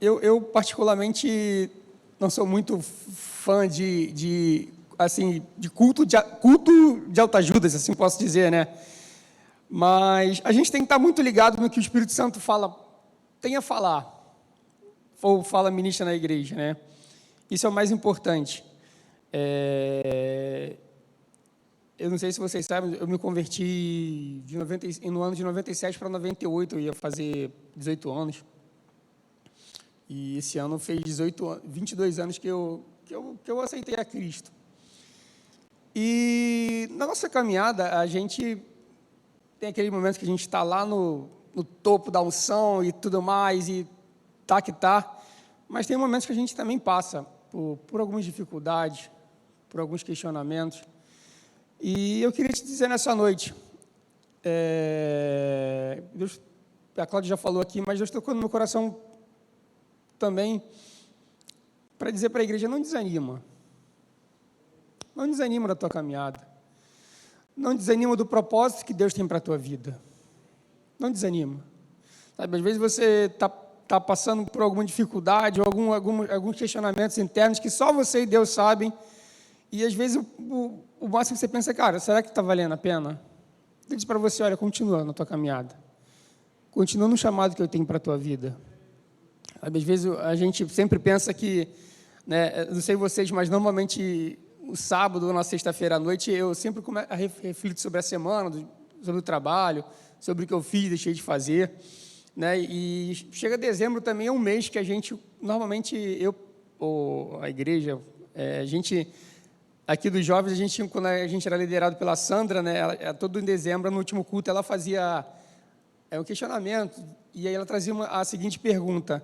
Eu particularmente não sou muito fã de culto de autoajuda, assim posso dizer, né? Mas a gente tem que estar muito ligado no que o Espírito Santo tem a falar, ou ministra na igreja, né? Isso é o mais importante. Eu não sei se vocês sabem, eu me converti no ano de 97 para 98, eu ia fazer 18 anos. E esse ano fez 22 anos que eu aceitei a Cristo. E na nossa caminhada, a gente tem aquele momento que a gente está lá no topo da unção e tudo mais, e tá que tá, mas tem momentos que a gente também passa por algumas dificuldades, por alguns questionamentos. E eu queria te dizer nessa noite, Deus, a Cláudia já falou aqui, mas Deus tocou no meu coração também para dizer para a igreja: não desanima. Não desanima da tua caminhada. Não desanima do propósito que Deus tem para a tua vida. Não desanima. Sabe, às vezes você está passando por alguma dificuldade ou alguns questionamentos internos que só você e Deus sabem, e às vezes o máximo que você pensa: cara, será que está valendo a pena? Eu disse para você: olha, continua na tua caminhada. Continua no chamado que eu tenho para a tua vida. Sabe, às vezes a gente sempre pensa que, né, não sei vocês, mas normalmente o sábado ou na sexta-feira à noite eu sempre reflito sobre a semana, sobre o trabalho, sobre o que eu fiz, deixei de fazer, né? E chega dezembro também, é um mês que a gente, normalmente a igreja, a gente, aqui dos jovens, quando a gente era liderado pela Sandra, né, todo em dezembro, no último culto, ela fazia um questionamento, e aí ela trazia a seguinte pergunta: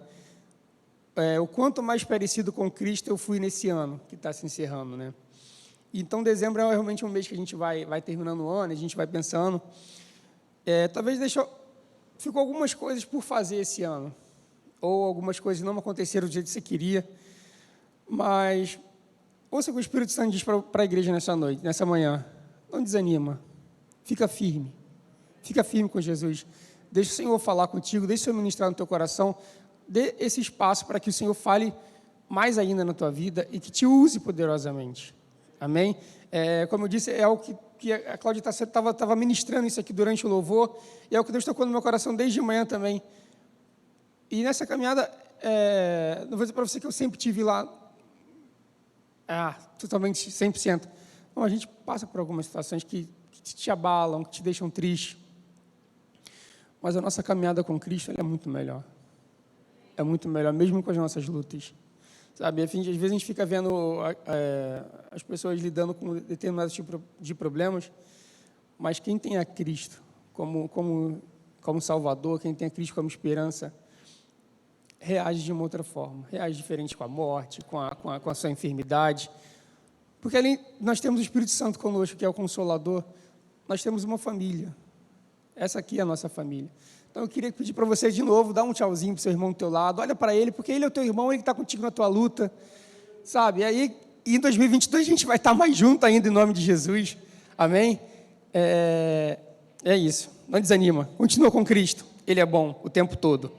o quanto mais parecido com Cristo eu fui nesse ano que está se encerrando, né? Então, dezembro é realmente um mês que a gente vai terminando o ano, a gente vai pensando. Talvez ficou algumas coisas por fazer esse ano, ou algumas coisas não aconteceram do jeito que você queria, mas ouça o que o Espírito Santo diz para a igreja nessa manhã: não desanima, fica firme com Jesus, deixa o Senhor falar contigo, deixa o Senhor ministrar no teu coração, dê esse espaço para que o Senhor fale mais ainda na tua vida e que te use poderosamente. Amém? Como eu disse, é algo que a Cláudia estava ministrando isso aqui durante o louvor, e é o que Deus tocou no meu coração desde manhã também. E nessa caminhada, não vou dizer para você que eu sempre tive lá, totalmente 100%. Não, a gente passa por algumas situações que te abalam, que te deixam triste. Mas a nossa caminhada com Cristo é muito melhor. É muito melhor, mesmo com as nossas lutas. Sabe, às vezes a gente fica vendo as pessoas lidando com determinados tipos de problemas, mas quem tem a Cristo como Salvador, quem tem a Cristo como esperança, reage de uma outra forma, reage diferente com a morte, com a sua enfermidade. Porque além, nós temos o Espírito Santo conosco, que é o Consolador, nós temos uma família. Essa aqui é a nossa família. Então, eu queria pedir para você de novo, dá um tchauzinho para o seu irmão do teu lado, olha para ele, porque ele é o teu irmão, ele está contigo na tua luta, sabe? E aí, em 2022, a gente vai estar mais junto ainda, em nome de Jesus, amém? É isso, não desanima, continua com Cristo, Ele é bom o tempo todo.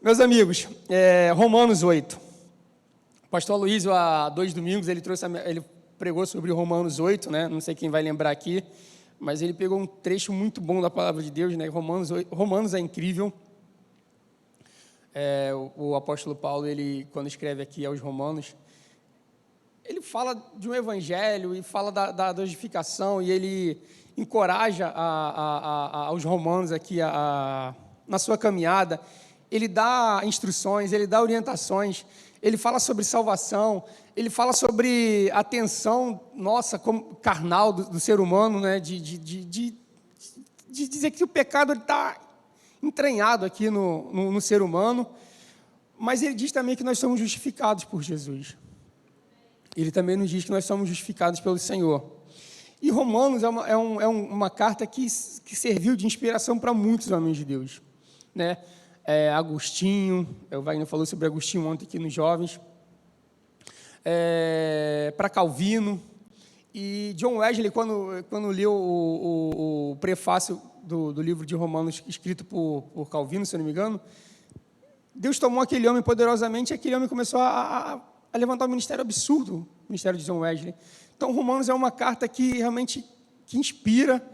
Meus amigos, Romanos 8, o pastor Aloysio, há 2 domingos, ele pregou sobre Romanos 8, né? Não sei quem vai lembrar aqui, mas ele pegou um trecho muito bom da palavra de Deus, né? Romanos é incrível. O apóstolo Paulo, ele, quando escreve aqui aos Romanos, ele fala de um evangelho e fala da justificação, e ele encoraja aos romanos aqui na sua caminhada. Ele dá instruções, ele dá orientações, ele fala sobre salvação, ele fala sobre a tensão nossa como carnal do ser humano, né? de dizer que o pecado está entranhado aqui no ser humano, mas ele diz também que nós somos justificados por Jesus. Ele também nos diz que nós somos justificados pelo Senhor. E Romanos é uma carta que serviu de inspiração para muitos homens de Deus, né? Agostinho, o Wagner falou sobre Agostinho ontem aqui nos jovens, para Calvino, E John Wesley, quando leu o prefácio do livro de Romanos, escrito por Calvino, se eu não me engano, Deus tomou aquele homem poderosamente e aquele homem começou a levantar um ministério absurdo, o ministério de John Wesley. Então, Romanos é uma carta que realmente que inspira,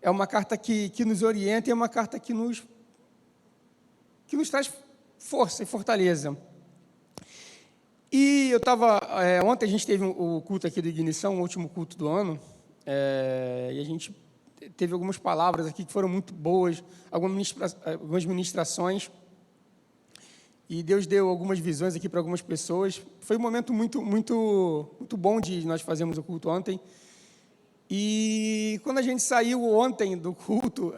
é uma carta que nos orienta e é uma carta que nos traz força e fortaleza. E eu estava... ontem a gente teve o culto aqui de ignição, o último culto do ano, e a gente teve algumas palavras aqui que foram muito boas, algumas ministrações, e Deus deu algumas visões aqui para algumas pessoas. Foi um momento muito, muito, muito bom de nós fazermos o culto ontem. E quando a gente saiu ontem do culto,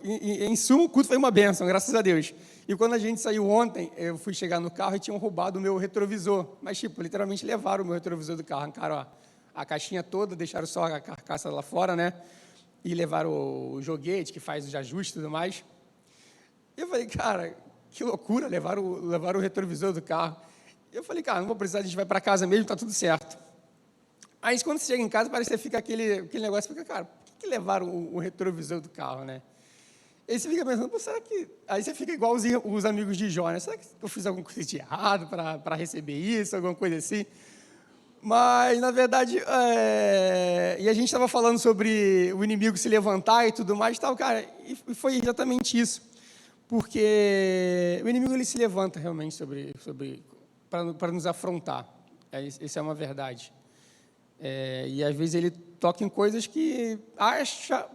em suma, o culto foi uma bênção, graças a Deus. E quando a gente saiu ontem, eu fui chegar no carro e tinham roubado o meu retrovisor. Mas, literalmente levaram o meu retrovisor do carro. Arrancaram a caixinha toda, deixaram só a carcaça lá fora, né? E levaram o joguete, que faz os ajustes e tudo mais. E eu falei, cara, que loucura, levaram o retrovisor do carro. E eu falei, cara, não vou precisar, a gente vai para casa mesmo, tá tudo certo. Aí, quando você chega em casa, parece que fica aquele negócio, fica, cara, por que levaram o retrovisor do carro, né? Aí você fica pensando, será que... Aí você fica igual os amigos de Jó, né? Será que eu fiz alguma coisa de errado para receber isso, alguma coisa assim? Mas, na verdade, e a gente estava falando sobre o inimigo se levantar e tudo mais, tal, cara, e foi exatamente isso. Porque o inimigo ele se levanta realmente para nos afrontar. Isso é uma verdade. E às vezes ele toca em coisas que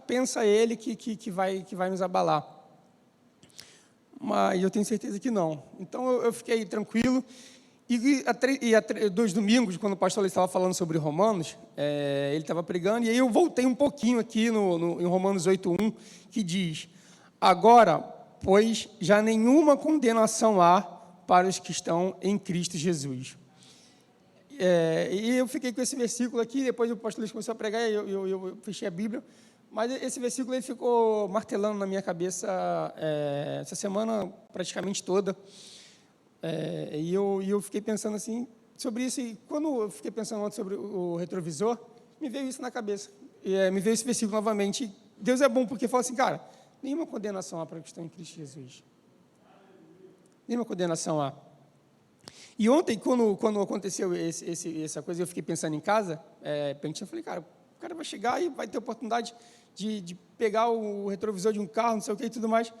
pensa ele que vai nos abalar. Mas eu tenho certeza que não. Então eu fiquei tranquilo. E há 2 domingos, quando o pastor estava falando sobre Romanos, ele estava pregando, e aí eu voltei um pouquinho aqui em Romanos 8:1, que diz: agora, pois já nenhuma condenação há para os que estão em Cristo Jesus. E eu fiquei com esse versículo aqui, depois o pastor Luiz começou a pregar, e eu fechei a Bíblia, mas esse versículo ele ficou martelando na minha cabeça essa semana praticamente toda, e eu fiquei pensando assim, sobre isso, e quando eu fiquei pensando ontem sobre o retrovisor, me veio isso na cabeça, me veio esse versículo novamente. Deus é bom porque fala assim, cara, nenhuma condenação há para os que estão em Cristo Jesus. Nenhuma condenação há. E ontem, quando aconteceu essa coisa, eu fiquei pensando em casa, eu falei, cara, o cara vai chegar e vai ter oportunidade de pegar o retrovisor de um carro, não sei o que e tudo mais.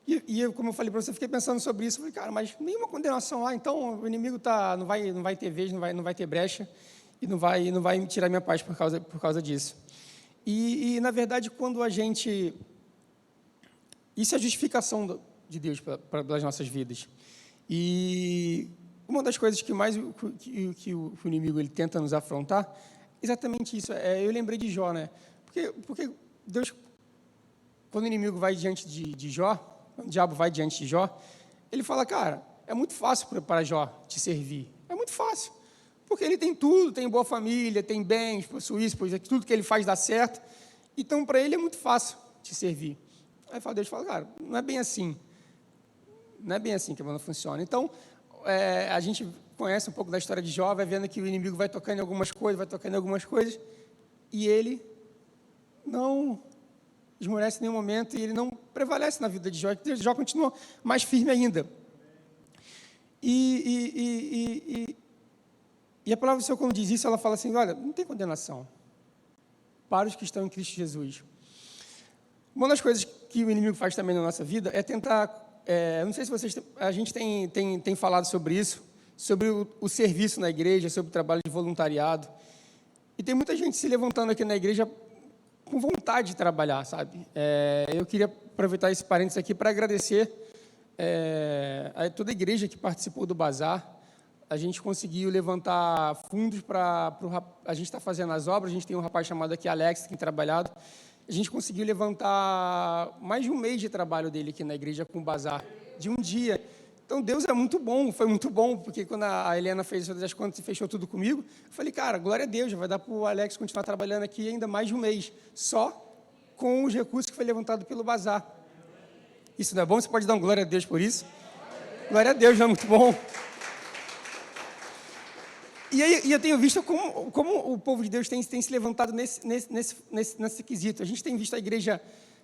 E eu, como eu falei para você, fiquei pensando sobre isso. Eu falei, cara, mas nenhuma condenação lá, então o inimigo não vai ter vez, não vai ter brecha, e não vai me tirar minha paz por causa disso. E, na verdade, quando a gente... Isso é a justificação de Deus pelas nossas vidas. E uma das coisas que mais que o inimigo ele tenta nos afrontar, exatamente isso. Eu lembrei de Jó, né? Porque Deus, quando o inimigo vai diante de Jó, quando o diabo vai diante de Jó, ele fala, cara, é muito fácil para Jó te servir. É muito fácil. Porque ele tem tudo, tem boa família, tem bens, possui isso, tudo que ele faz dá certo. Então, para ele é muito fácil te servir. Aí Deus fala, cara, não é bem assim. Não é bem assim que a banda funciona. Então, a gente conhece um pouco da história de Jó, vai vendo que o inimigo vai tocando em algumas coisas, e ele não esmorece em nenhum momento, e ele não prevalece na vida de Jó, e Jó continua mais firme ainda. E a palavra do Senhor, quando diz isso, ela fala assim, olha, não tem condenação para os que estão em Cristo Jesus. Uma das coisas que o inimigo faz também na nossa vida é tentar... não sei se a gente tem falado sobre isso, sobre o serviço na igreja, sobre o trabalho de voluntariado. E tem muita gente se levantando aqui na igreja com vontade de trabalhar, sabe? Eu queria aproveitar esse parênteses aqui para agradecer a toda a igreja que participou do bazar. A gente conseguiu levantar fundos a gente está fazendo as obras, a gente tem um rapaz chamado aqui, Alex, que tem trabalhado. A gente conseguiu levantar mais de um mês de trabalho dele aqui na igreja com o bazar, de um dia. Então, Deus é muito bom, foi muito bom, porque quando a Helena fez as contas e fechou tudo comigo, eu falei, cara, glória a Deus, já vai dar para o Alex continuar trabalhando aqui ainda mais de um mês, só com os recursos que foi levantado pelo bazar. Isso não é bom? Você pode dar um glória a Deus por isso? Glória a Deus, não é muito bom? E aí eu tenho visto como o povo de Deus tem se levantado nesse quesito. A gente tem visto a igreja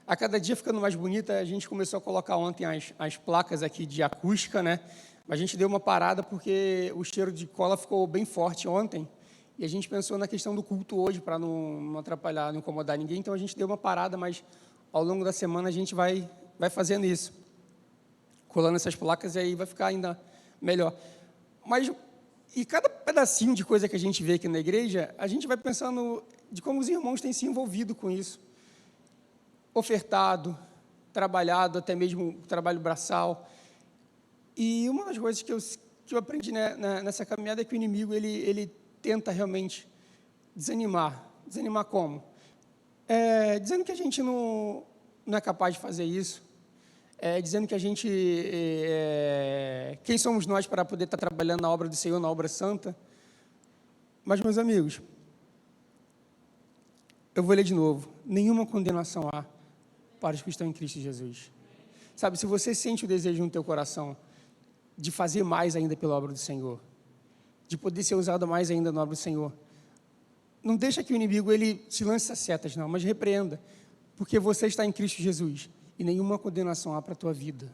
a cada dia ficando mais bonita. A gente começou a colocar ontem as placas aqui de acústica, né? Mas a gente deu uma parada porque o cheiro de cola ficou bem forte ontem. E a gente pensou na questão do culto hoje, para não atrapalhar, não incomodar ninguém. Então a gente deu uma parada, mas ao longo da semana a gente vai fazendo isso. Colando essas placas, e aí vai ficar ainda melhor. E cada pedacinho de coisa que a gente vê aqui na igreja, a gente vai pensando de como os irmãos têm se envolvido com isso. Ofertado, trabalhado, até mesmo trabalho braçal. E uma das coisas que eu aprendi nessa caminhada é que o inimigo, ele tenta realmente desanimar. Desanimar como? Dizendo que a gente não é capaz de fazer isso. Dizendo que a gente, quem somos nós para poder estar trabalhando na obra do Senhor, na obra santa? Mas, meus amigos, eu vou ler de novo. Nenhuma condenação há para os que estão em Cristo Jesus. Sabe, se você sente o desejo no teu coração de fazer mais ainda pela obra do Senhor, de poder ser usado mais ainda na obra do Senhor, não deixa que o inimigo ele te lance essas setas, não, mas repreenda, porque você está em Cristo Jesus. E nenhuma condenação há para a tua vida,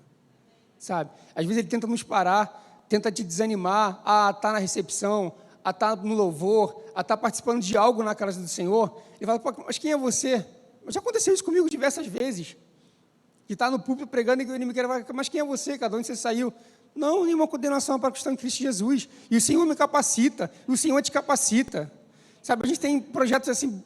sabe? Às vezes ele tenta nos parar, tenta te desanimar a estar na recepção, a estar no louvor, a estar participando de algo na casa do Senhor. Ele fala, pô, mas quem é você? Já aconteceu isso comigo diversas vezes, que está no púlpito pregando e que o inimigo vai falar, mas quem é você, cada onde você saiu? Não, nenhuma condenação para a questão em Cristo Jesus. E o Senhor me capacita, e o Senhor te capacita. Sabe, a gente tem projetos assim,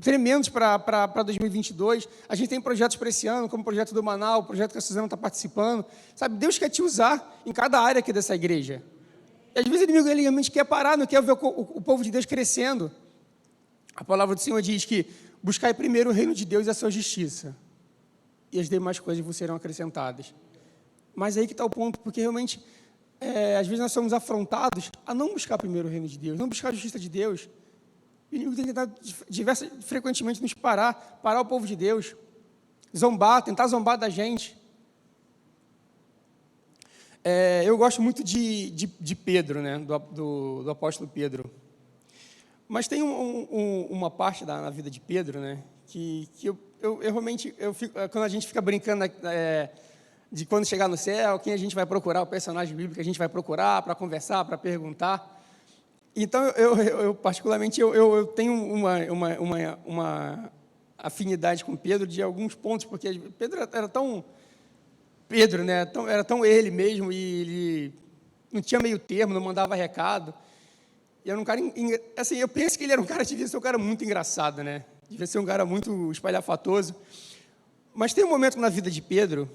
tremendos para 2022, a gente tem projetos para esse ano, como o projeto do Manaus, o projeto que a Suzana está participando, sabe, Deus quer te usar em cada área aqui dessa igreja, e às vezes o inimigo ele realmente quer parar, não quer ver o povo de Deus crescendo. A palavra do Senhor diz que buscai primeiro o reino de Deus e a sua justiça, e as demais coisas vos serão acrescentadas. Mas aí que está o ponto, porque realmente, às vezes nós somos afrontados a não buscar primeiro o reino de Deus, não buscar a justiça de Deus. O inimigo tem tentado frequentemente nos parar o povo de Deus, tentar zombar da gente. Eu gosto muito de Pedro, né, do apóstolo Pedro. Mas tem uma parte na vida de Pedro, né, que eu realmente, quando a gente fica brincando de quando chegar no céu, quem a gente vai procurar, o personagem bíblico que a gente vai procurar para conversar, para perguntar. Então, eu particularmente, eu tenho uma afinidade com Pedro de alguns pontos, porque Pedro era tão Pedro, né? Era tão ele mesmo, e ele não tinha meio termo, não mandava recado. E era um cara, assim, eu penso que ele era devia ser um cara muito engraçado, né? Devia ser um cara muito espalhafatoso. Mas tem um momento na vida de Pedro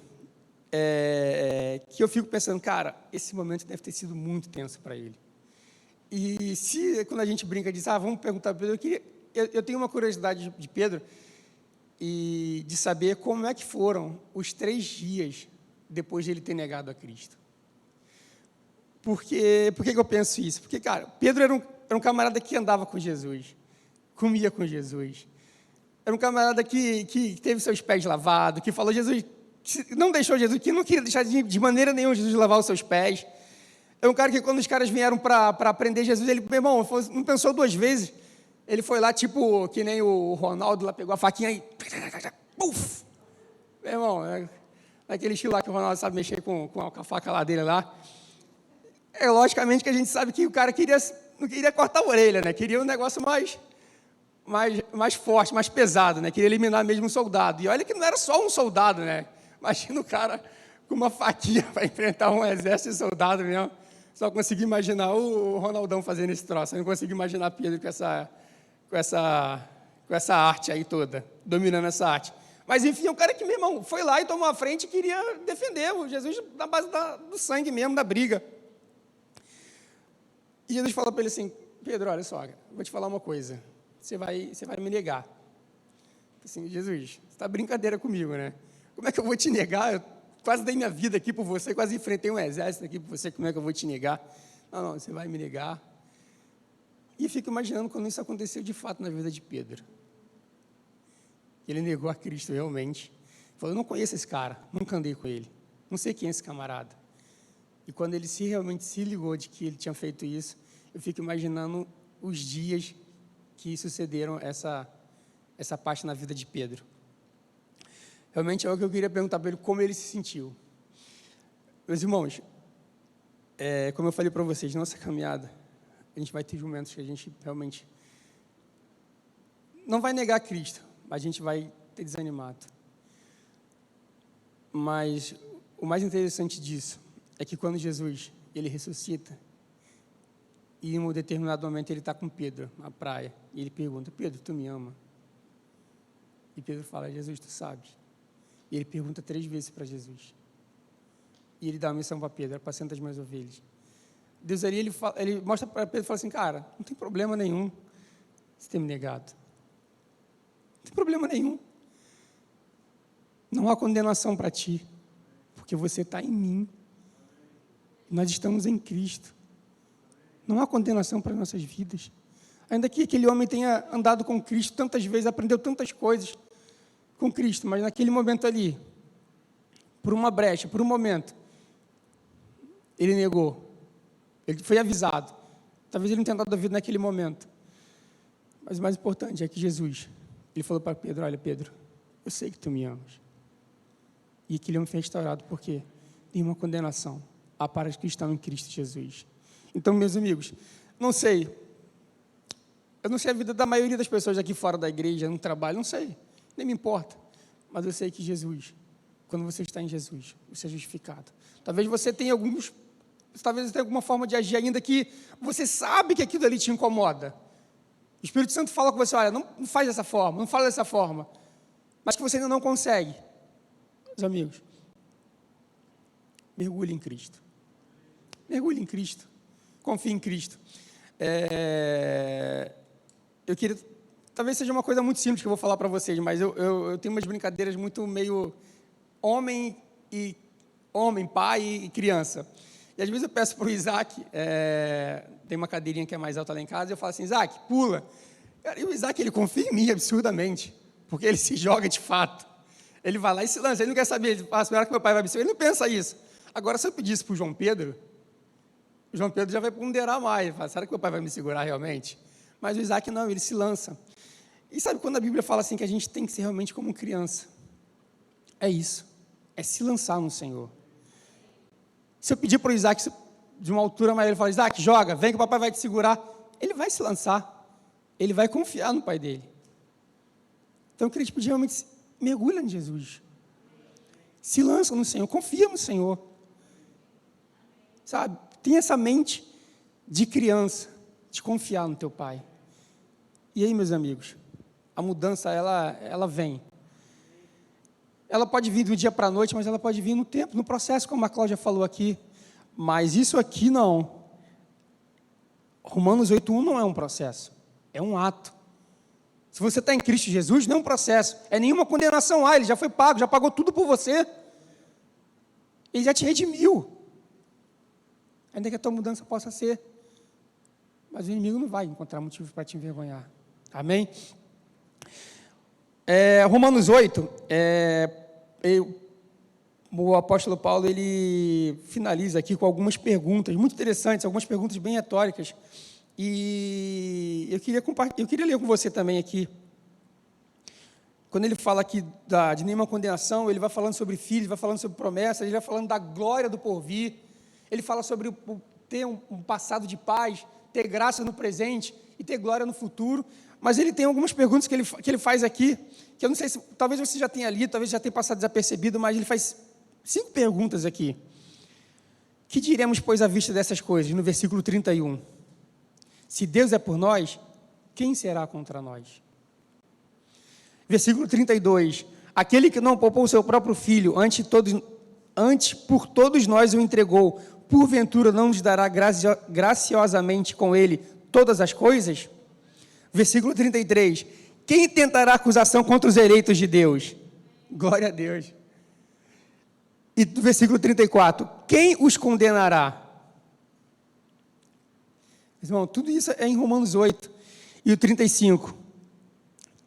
que eu fico pensando, cara, esse momento deve ter sido muito tenso para ele. E quando a gente brinca, diz, vamos perguntar para Pedro, eu tenho uma curiosidade de Pedro, e de saber como é que foram os 3 dias depois de ele ter negado a Cristo. Por que eu penso isso? Porque, cara, Pedro era um camarada que andava com Jesus, comia com Jesus, era um camarada que teve seus pés lavados, que falou Jesus, que não deixou Jesus, que não queria deixar de maneira nenhuma Jesus lavar os seus pés. É um cara que, quando os caras vieram para aprender Jesus, ele, meu irmão, não pensou 2 vezes. Ele foi lá, tipo, que nem o Ronaldo, lá pegou a faquinha e... Puf! Meu irmão, naquele estilo lá que o Ronaldo sabe mexer com a faca lá dele lá. Logicamente que a gente sabe que o cara não queria cortar a orelha, né? Queria um negócio mais forte, mais pesado, né? Queria eliminar mesmo um soldado. E olha que não era só um soldado, né? Imagina o cara com uma faquinha para enfrentar um exército de soldados mesmo. Só consegui imaginar o Ronaldão fazendo esse troço. Eu não consigo imaginar Pedro com essa arte aí toda, dominando essa arte. Mas, enfim, é um cara que, meu irmão, foi lá e tomou a frente e queria defender o Jesus na base do sangue mesmo, da briga. E Jesus falou para ele assim, Pedro, olha só, vou te falar uma coisa, você vai me negar. Assim, Jesus, você está brincadeira comigo, né? Como é que eu vou te negar? Eu quase dei minha vida aqui por você, quase enfrentei um exército aqui por você, como é que eu vou te negar? Não, você vai me negar. E eu fico imaginando quando isso aconteceu de fato na vida de Pedro. Ele negou a Cristo realmente. Falou, eu não conheço esse cara, nunca andei com ele, não sei quem é esse camarada. E quando ele realmente se ligou de que ele tinha feito isso, eu fico imaginando os dias que sucederam essa parte na vida de Pedro. Realmente é o que eu queria perguntar para ele, como ele se sentiu. Meus irmãos, como eu falei para vocês, nossa caminhada, a gente vai ter momentos que a gente realmente não vai negar Cristo, mas a gente vai ter desanimado. Mas o mais interessante disso é que quando Jesus, ele ressuscita, e em um determinado momento ele está com Pedro na praia, e ele pergunta, Pedro, tu me ama? E Pedro fala, Jesus, tu sabes. E ele pergunta 3 vezes para Jesus. E ele dá uma missão para Pedro, apacenta as minhas ovelhas. Deus ali, ele mostra para Pedro e fala assim, cara, não tem problema nenhum você ter me negado. Não tem problema nenhum. Não há condenação para ti, porque você está em mim. Nós estamos em Cristo. Não há condenação para nossas vidas. Ainda que aquele homem tenha andado com Cristo tantas vezes, aprendeu tantas coisas com Cristo, mas naquele momento ali, por uma brecha, por um momento, ele negou. Ele foi avisado. Talvez ele não tenha dado a vida naquele momento. Mas o mais importante é que Jesus, ele falou para Pedro, olha Pedro, eu sei que tu me amas. E aquele homem foi restaurado, porque nenhuma condenação há para os que estão em Cristo Jesus. Então, meus amigos, eu não sei a vida da maioria das pessoas aqui fora da igreja, no trabalho, não sei, nem me importa, mas eu sei que Jesus, quando você está em Jesus, você é justificado. Talvez você tenha alguma forma de agir ainda que você sabe que aquilo ali te incomoda. O Espírito Santo fala com você, olha, não faz dessa forma, não fala dessa forma, mas que você ainda não consegue. Meus amigos, mergulhe em Cristo. Mergulhe em Cristo. Confie em Cristo. Eu queria, talvez seja uma coisa muito simples que eu vou falar para vocês, mas eu tenho umas brincadeiras muito meio homem, pai e criança. E às vezes eu peço para o Isaac, tem uma cadeirinha que é mais alta lá em casa, e eu falo assim, Isaac, pula. E o Isaac, ele confia em mim absurdamente, porque ele se joga de fato. Ele vai lá e se lança, ele não quer saber, ele fala, será que meu pai vai me segurar? Ele não pensa isso. Agora, se eu pedisse para o João Pedro já vai ponderar mais, ele fala, será que meu pai vai me segurar realmente? Mas o Isaac não, ele se lança. E sabe quando a Bíblia fala assim, que a gente tem que ser realmente como criança? É isso, é se lançar no Senhor. Se eu pedir para o Isaac, de uma altura maior, ele fala, Isaac, joga, vem que o papai vai te segurar, ele vai se lançar, ele vai confiar no pai dele. Então eu queria te pedir realmente, mergulha em Jesus, se lança no Senhor, confia no Senhor, sabe, tem essa mente de criança, de confiar no teu pai. E aí, meus amigos, a mudança, ela vem. Ela pode vir do dia para a noite, mas ela pode vir no tempo, no processo, como a Cláudia falou aqui. Mas isso aqui não. Romanos 8:1 não é um processo, é um ato. Se você está em Cristo Jesus, não é um processo, é nenhuma condenação. Ele já foi pago, já pagou tudo por você. Ele já te redimiu. Ainda que a tua mudança possa ser. Mas o inimigo não vai encontrar motivos para te envergonhar. Amém? Romanos 8, o apóstolo Paulo, ele finaliza aqui com algumas perguntas muito interessantes, algumas perguntas bem retóricas, e eu queria ler com você também aqui. Quando ele fala aqui de nenhuma condenação, ele vai falando sobre filhos, vai falando sobre promessas, ele vai falando da glória do porvir, ele fala sobre ter um passado de paz, ter graça no presente e ter glória no futuro. Mas ele tem algumas perguntas que ele faz aqui, que eu não sei se, talvez você já tenha lido, talvez já tenha passado desapercebido, mas ele faz 5 perguntas aqui. Que diremos, pois, à vista dessas coisas? No versículo 31. Se Deus é por nós, quem será contra nós? Versículo 32. Aquele que não poupou o seu próprio filho, antes por todos nós o entregou, porventura não nos dará graciosamente com ele todas as coisas? Versículo 33, quem tentará acusação contra os eleitos de Deus? Glória a Deus. E versículo 34, quem os condenará? Irmão, tudo isso é em Romanos 8. E o 35,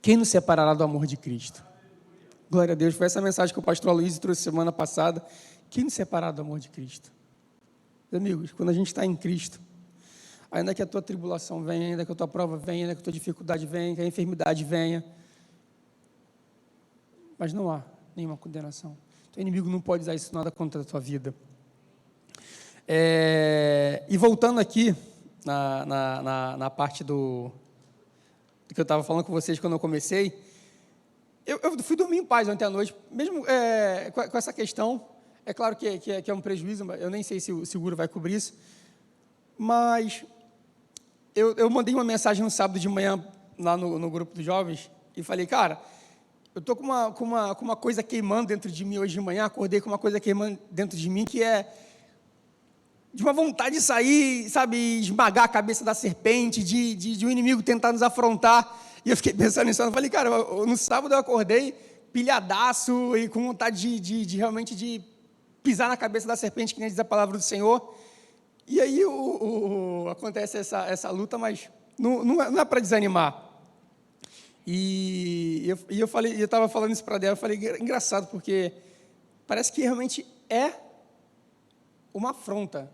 quem nos separará do amor de Cristo? Glória a Deus, foi essa mensagem que o pastor Aloysio trouxe semana passada. Quem nos separará do amor de Cristo? Meus amigos, quando a gente está em Cristo, ainda que a tua tribulação venha, ainda que a tua prova venha, ainda que a tua dificuldade venha, que a enfermidade venha, mas não há nenhuma condenação. O inimigo não pode usar isso nada contra a tua vida. E voltando aqui na parte do que eu estava falando com vocês quando eu comecei, eu fui dormir em paz ontem à noite, mesmo com essa questão. É claro que é um prejuízo, eu nem sei se o seguro vai cobrir isso, mas eu mandei uma mensagem no sábado de manhã lá no grupo dos jovens e falei, cara, eu estou com uma coisa queimando dentro de mim hoje de manhã, acordei com uma coisa queimando dentro de mim, que é de uma vontade de sair, sabe, esmagar a cabeça da serpente, de um inimigo tentar nos afrontar. E eu fiquei pensando nisso, eu falei, cara, no sábado eu acordei pilhadaço e com vontade de realmente de pisar na cabeça da serpente, que nem diz a palavra do Senhor. E aí acontece essa luta, mas não é para desanimar. E eu estava falando isso para Débora, eu falei, engraçado, porque parece que realmente é uma afronta.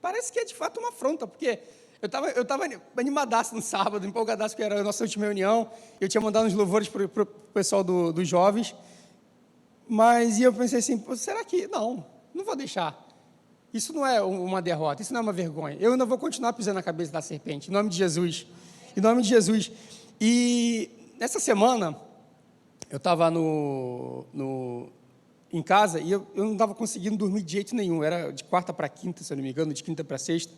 Parece que é de fato uma afronta, porque eu estava animadaço no sábado, empolgadaço, porque era a nossa última reunião, eu tinha mandado uns louvores para o pessoal dos jovens, mas eu pensei assim, será que... Não vou deixar. Isso não é uma derrota, isso não é uma vergonha. Eu ainda vou continuar pisando na cabeça da serpente, em nome de Jesus. Em nome de Jesus. E nessa semana, eu estava em casa e eu não estava conseguindo dormir de jeito nenhum. Era de quarta para quinta, se eu não me engano, de quinta para sexta.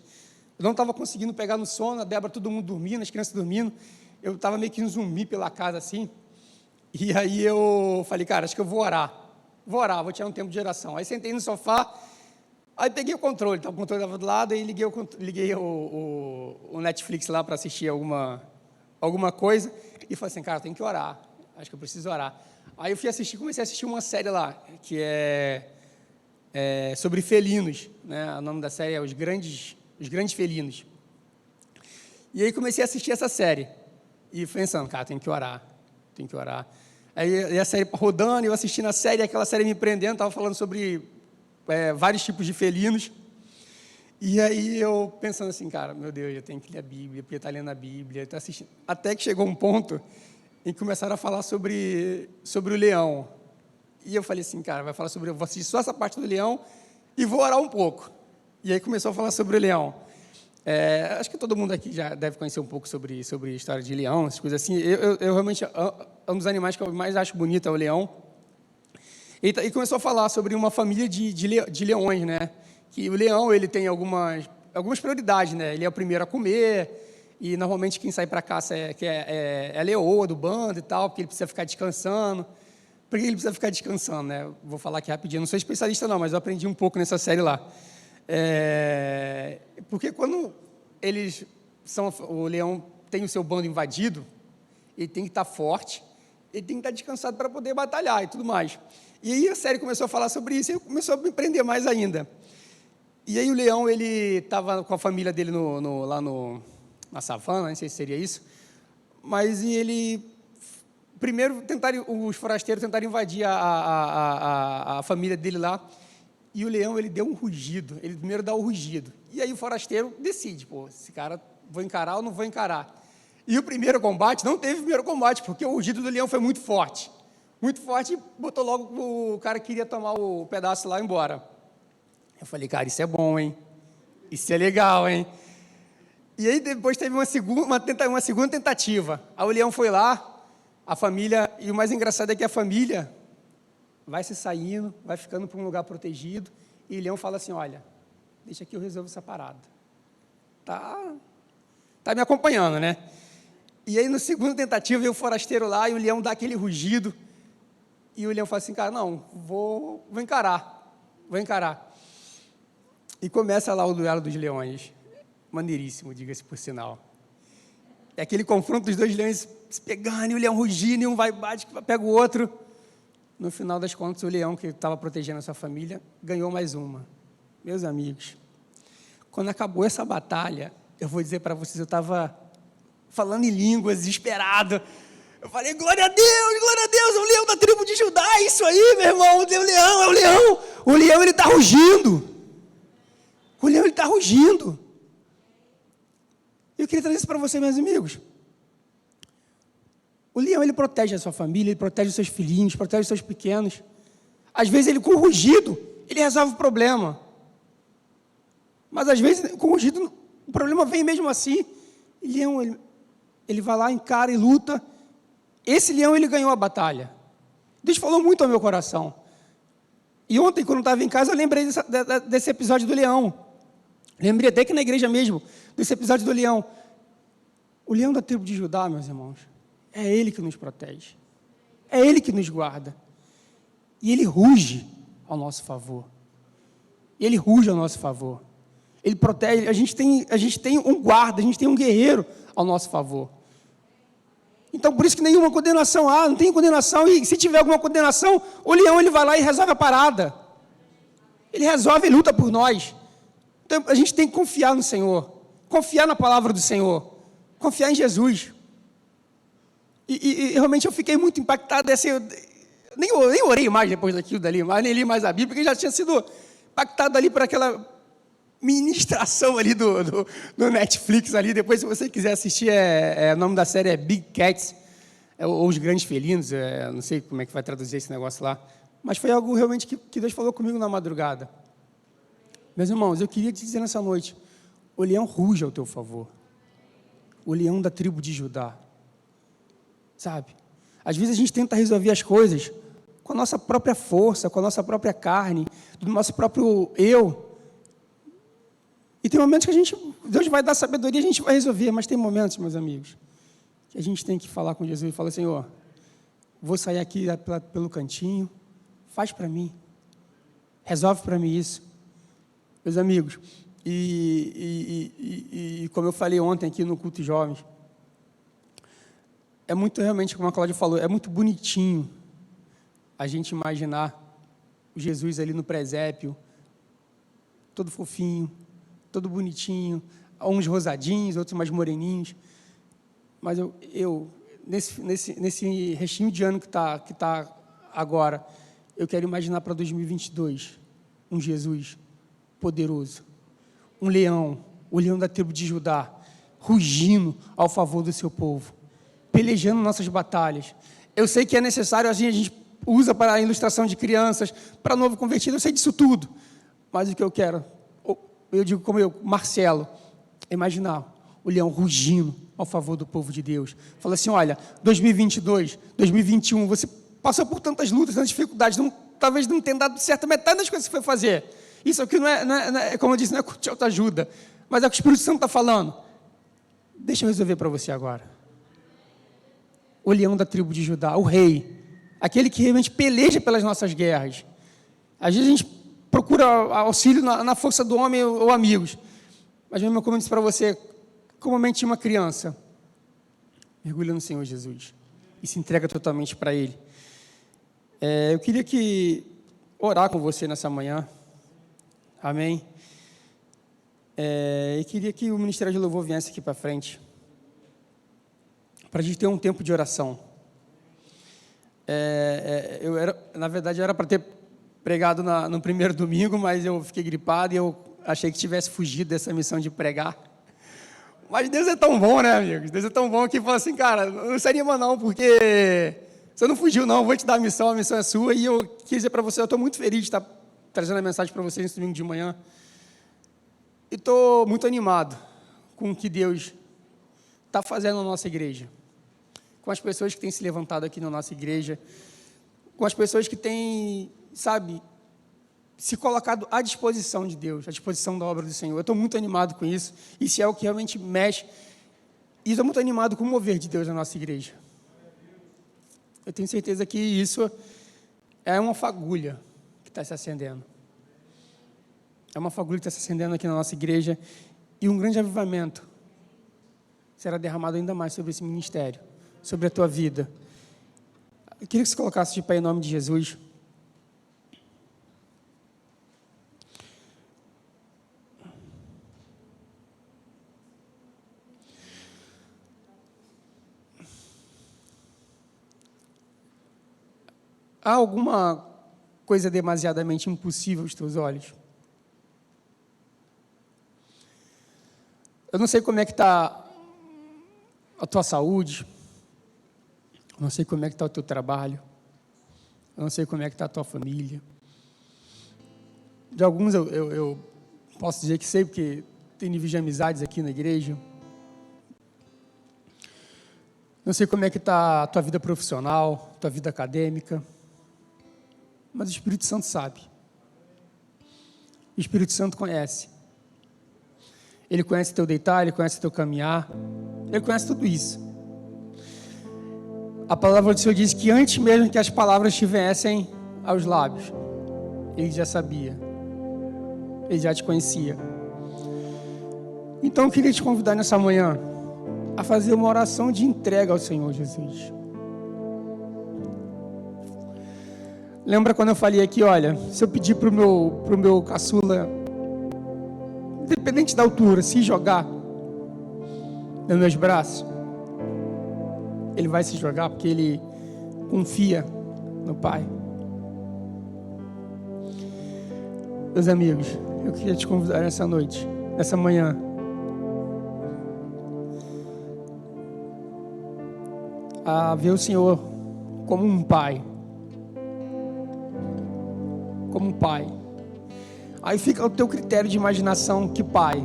Eu não estava conseguindo pegar no sono, a Débora, todo mundo dormindo, as crianças dormindo. Eu estava meio que um zumbi pela casa assim. E aí eu falei, cara, acho que eu vou orar. Vou tirar um tempo de oração. Aí sentei no sofá, aí peguei o controle estava do lado, e liguei o Netflix lá para assistir alguma coisa, e falei assim, cara, eu tenho que orar, acho que eu preciso orar. Aí eu comecei a assistir uma série lá, que é sobre felinos, né? O nome da série é Os Grandes Felinos. E aí comecei a assistir essa série, e pensando, cara, tenho que orar. Aí a série rodando, eu assistindo a série, aquela série me prendendo, estava falando sobre vários tipos de felinos, e aí eu pensando assim, cara, meu Deus, eu tenho que ler a Bíblia, porque está lendo a Bíblia, está assistindo, até que chegou um ponto em que começaram a falar sobre o leão, e eu falei assim, cara, eu vou assistir só essa parte do leão, e vou orar um pouco, e aí começou a falar sobre o leão. Acho que todo mundo aqui já deve conhecer um pouco sobre a história de leão, essas coisas assim. Eu realmente, um dos animais que eu mais acho bonito é o leão. E começou a falar sobre uma família de leões, né? Que o leão, ele tem algumas prioridades, né? Ele é o primeiro a comer, e normalmente quem sai para caça é a leoa do bando e tal, porque ele precisa ficar descansando. Por que ele precisa ficar descansando, né? Vou falar aqui rapidinho, não sou especialista não, mas eu aprendi um pouco nessa série lá. Porque quando o leão tem o seu bando invadido, ele tem que estar forte, ele tem que estar descansado para poder batalhar e tudo mais. E aí a série começou a falar sobre isso e começou a me prender mais ainda. E aí o leão, ele estava com a família dele lá na savana, não sei se seria isso, mas primeiro os forasteiros tentaram invadir a família dele lá. E o leão, ele deu um rugido, ele primeiro dá o rugido. E aí o forasteiro decide, esse cara, vou encarar ou não vou encarar? E o primeiro combate, não teve primeiro combate, porque o rugido do leão foi muito forte, e botou logo o cara que queria tomar o pedaço lá embora. Eu falei, cara, isso é bom, hein? Isso é legal, hein? E aí depois teve uma segunda tentativa. Aí o leão foi lá, a família, e o mais engraçado é que a família vai se saindo, vai ficando para um lugar protegido, e o leão fala assim, olha, deixa que eu resolvo essa parada. Tá me acompanhando, né? E aí, na segunda tentativa, veio o forasteiro lá, e o leão dá aquele rugido, e o leão fala assim, cara, não, vou encarar. E começa lá o duelo dos leões, maneiríssimo, diga-se por sinal. É aquele confronto dos dois leões se pegando, e o leão rugindo, e um vai bate, pega o outro. No final das contas, o leão que estava protegendo a sua família ganhou mais uma. Meus amigos, quando acabou essa batalha, eu vou dizer para vocês, eu estava falando em línguas, desesperado. Eu falei, glória a Deus, o leão da tribo de Judá, é isso aí, meu irmão, o leão. O leão, ele está rugindo. Eu queria trazer isso para você, meus amigos. O leão, ele protege a sua família, ele protege os seus filhinhos, protege os seus pequenos. Às vezes, ele com rugido, ele resolve o problema. Mas, às vezes, com rugido, o problema vem mesmo assim. O leão, ele vai lá, encara e luta. Esse leão, ele ganhou a batalha. Deus falou muito ao meu coração. E ontem, quando eu estava em casa, eu lembrei desse episódio do leão. Lembrei até que na igreja mesmo, desse episódio do leão. O leão da tribo de Judá, meus irmãos, é ele que nos protege. É ele que nos guarda. E ele ruge ao nosso favor. Ele ruge ao nosso favor. Ele protege. A gente tem um guarda, a gente tem um guerreiro ao nosso favor. Então, por isso que nenhuma condenação há, não tem condenação. E se tiver alguma condenação, o leão, ele vai lá e resolve a parada. Ele resolve e luta por nós. Então, a gente tem que confiar no Senhor. Confiar na palavra do Senhor. Confiar em Jesus. E realmente eu fiquei muito impactado. Nem orei mais depois daquilo dali, mas nem li mais a Bíblia, porque já tinha sido impactado ali por aquela ministração ali do Netflix ali. Depois, se você quiser assistir, o nome da série é Big Cats, ou Os Grandes Felinos, não sei como é que vai traduzir esse negócio lá, mas foi algo realmente que Deus falou comigo na madrugada. Meus irmãos, eu queria te dizer nessa noite, o leão ruge ao teu favor, o leão da tribo de Judá, sabe? Às vezes a gente tenta resolver as coisas com a nossa própria força, com a nossa própria carne, do nosso próprio eu. E tem momentos que Deus vai dar sabedoria e a gente vai resolver, mas tem momentos, meus amigos, que a gente tem que falar com Jesus e falar, Senhor, vou sair aqui pelo cantinho, faz para mim, resolve para mim isso. Meus amigos, e como eu falei ontem aqui no culto de jovens, é muito realmente, como a Cláudia falou, é muito bonitinho a gente imaginar o Jesus ali no presépio, todo fofinho, todo bonitinho, uns rosadinhos, outros mais moreninhos, mas nesse restinho de ano que tá agora, eu quero imaginar para 2022 um Jesus poderoso, um leão, o leão da tribo de Judá, rugindo ao favor do seu povo, pelejando nossas batalhas. Eu sei que é necessário, assim, a gente usa para a ilustração de crianças, para novo convertido, eu sei disso tudo, mas o que eu quero, eu digo como Marcelo, imaginar o leão rugindo ao favor do povo de Deus. Fala assim, olha, 2022, 2021, você passou por tantas lutas, tantas dificuldades, talvez não tenha dado certo metade das coisas que você foi fazer. Isso aqui não é, como eu disse, não é curtir autoajuda, mas é o que o Espírito Santo está falando. Deixa eu resolver para você agora. O leão da tribo de Judá, o rei, aquele que realmente peleja pelas nossas guerras. Às vezes a gente procura auxílio na força do homem ou amigos, mas mesmo como eu disse para você, como a mente de uma criança, mergulha no Senhor Jesus e se entrega totalmente para Ele. Eu queria orar com você nessa manhã, amém? E queria que o Ministério de Louvor viesse aqui para frente, para a gente ter um tempo de oração. Na verdade, era para ter pregado no primeiro domingo, mas eu fiquei gripado e eu achei que tivesse fugido dessa missão de pregar. Mas Deus é tão bom, né, amigos? Deus é tão bom que fala assim, cara, não se anima não, porque você não fugiu não, vou te dar a missão é sua. E eu quis dizer para você, eu estou muito feliz de estar trazendo a mensagem para vocês nesse domingo de manhã. E estou muito animado com o que Deus está fazendo na nossa igreja, com as pessoas que têm se levantado aqui na nossa igreja, com as pessoas que têm, sabe, se colocado à disposição de Deus, à disposição da obra do Senhor. Eu estou muito animado com isso. Isso é o que realmente mexe. E estou muito animado com o mover de Deus na nossa igreja. Eu tenho certeza que isso é uma fagulha que está se acendendo. É uma fagulha que está se acendendo aqui na nossa igreja. E um grande avivamento será derramado ainda mais sobre esse ministério, sobre a tua vida. Eu queria que você colocasse de pé em nome de Jesus. Há alguma coisa demasiadamente impossível aos teus olhos? Eu não sei como é que está a tua saúde, eu não sei como é que está o teu trabalho, eu não sei como é que está a tua família. De alguns eu posso dizer que sei, porque tem nível de amizades aqui na igreja. Não sei como é que está a tua vida profissional, tua vida acadêmica, mas o Espírito Santo sabe. O Espírito Santo conhece. Ele conhece teu deitar, Ele conhece teu caminhar, Ele conhece tudo isso. A palavra do Senhor diz que antes mesmo que as palavras estivessem aos lábios, Ele já sabia, Ele já te conhecia. Então eu queria te convidar nessa manhã a fazer uma oração de entrega ao Senhor Jesus. Lembra quando eu falei aqui, olha, se eu pedir pro meu caçula, independente da altura, se jogar nos meus braços, ele vai se jogar porque ele confia no Pai. Meus amigos, eu queria te convidar nessa noite, nessa manhã, a ver o Senhor como um Pai. Como um Pai. Aí fica o teu critério de imaginação, que Pai?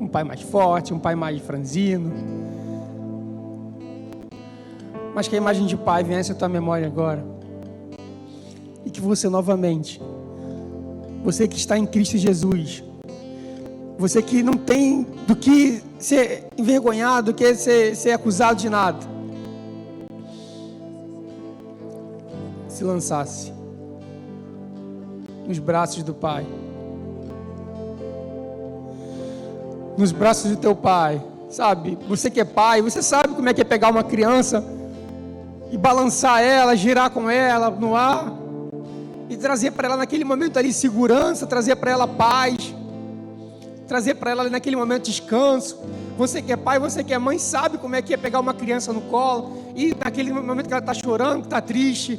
Um Pai mais forte, um Pai mais franzino. Mas que a imagem de Pai venha à tua memória agora. E que você novamente, você que está em Cristo Jesus, você que não tem do que ser envergonhado, do que ser acusado de nada, se lançasse nos braços do Pai, nos braços do teu Pai. Sabe, você que é pai, você sabe como é que é pegar uma criança e balançar ela, girar com ela no ar e trazer para ela naquele momento ali segurança, trazer para ela paz, trazer para ela naquele momento descanso. Você que é pai, você que é mãe, sabe como é que é pegar uma criança no colo e naquele momento que ela está chorando, que está triste,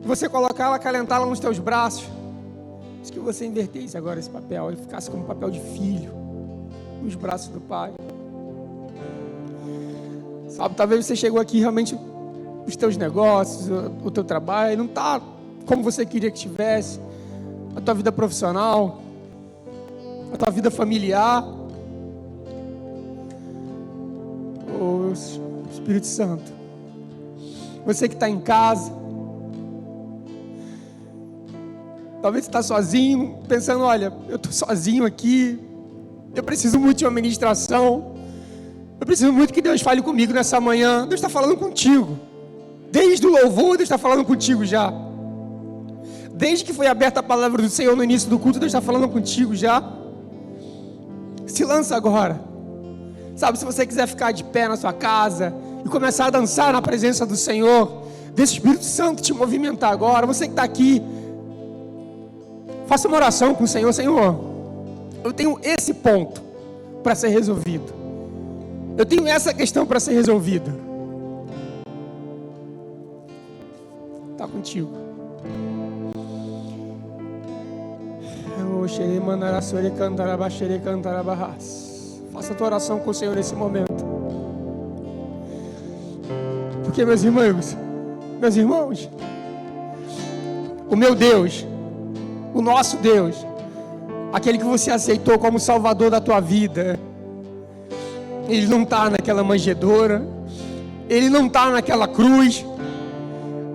você colocar ela, acalentá-la nos teus braços. Diz que você invertesse agora esse papel e ficasse como papel de filho nos braços do Pai. Sabe, talvez você chegou aqui realmente, os teus negócios, o teu trabalho não está como você queria que tivesse, a tua vida profissional, a tua vida familiar. Oh, Espírito Santo, você que está em casa, talvez você está sozinho, pensando, olha, eu estou sozinho aqui, eu preciso muito de uma ministração, eu preciso muito que Deus fale comigo nessa manhã. Deus está falando contigo, desde o louvor, Deus está falando contigo já, desde que foi aberta a palavra do Senhor no início do culto, Deus está falando contigo já. Se lança agora, sabe, se você quiser ficar de pé na sua casa e começar a dançar na presença do Senhor, desse Espírito Santo te movimentar agora, você que está aqui, faça uma oração com o Senhor. Senhor, eu tenho esse ponto para ser resolvido, eu tenho essa questão para ser resolvida. Está contigo. Faça a tua oração com o Senhor nesse momento. Porque, meus irmãos, o meu Deus, o nosso Deus, aquele que você aceitou como Salvador da tua vida, Ele não está naquela manjedoura, Ele não está naquela cruz,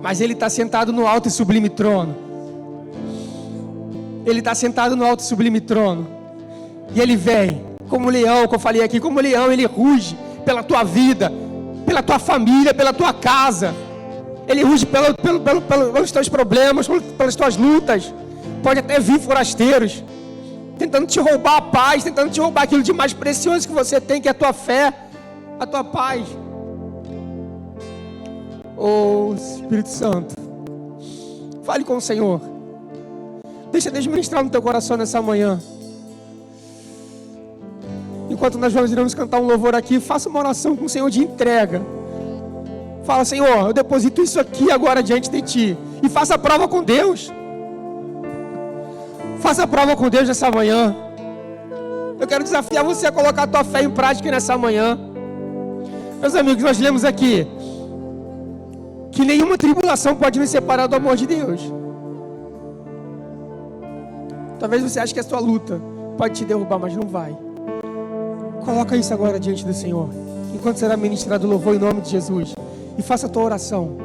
mas Ele está sentado no alto e sublime trono. Ele está sentado no alto e sublime trono, e Ele vem como leão, que eu falei aqui, como leão, Ele ruge pela tua vida, pela tua família, pela tua casa. Ele ruge pelos teus problemas, pelas tuas lutas. Pode até vir forasteiros, tentando te roubar a paz, tentando te roubar aquilo de mais precioso que você tem, que é a tua fé, a tua paz. Oh, Espírito Santo, fale com o Senhor. Deixa Deus ministrar no teu coração nessa manhã. Enquanto nós iremos cantar um louvor aqui, faça uma oração com o Senhor de entrega. Fala, Senhor, eu deposito isso aqui agora diante de Ti. E faça a prova com Deus. Faça a prova com Deus nessa manhã. Eu quero desafiar você a colocar a tua fé em prática nessa manhã. Meus amigos, nós lemos aqui que nenhuma tribulação pode nos separar do amor de Deus. Talvez você ache que a sua luta pode te derrubar, mas não vai. Coloca isso agora diante do Senhor, enquanto será ministrado o louvor em nome de Jesus. E faça a tua oração.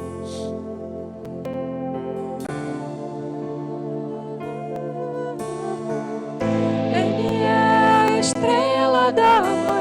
Ele é a estrela da manhã.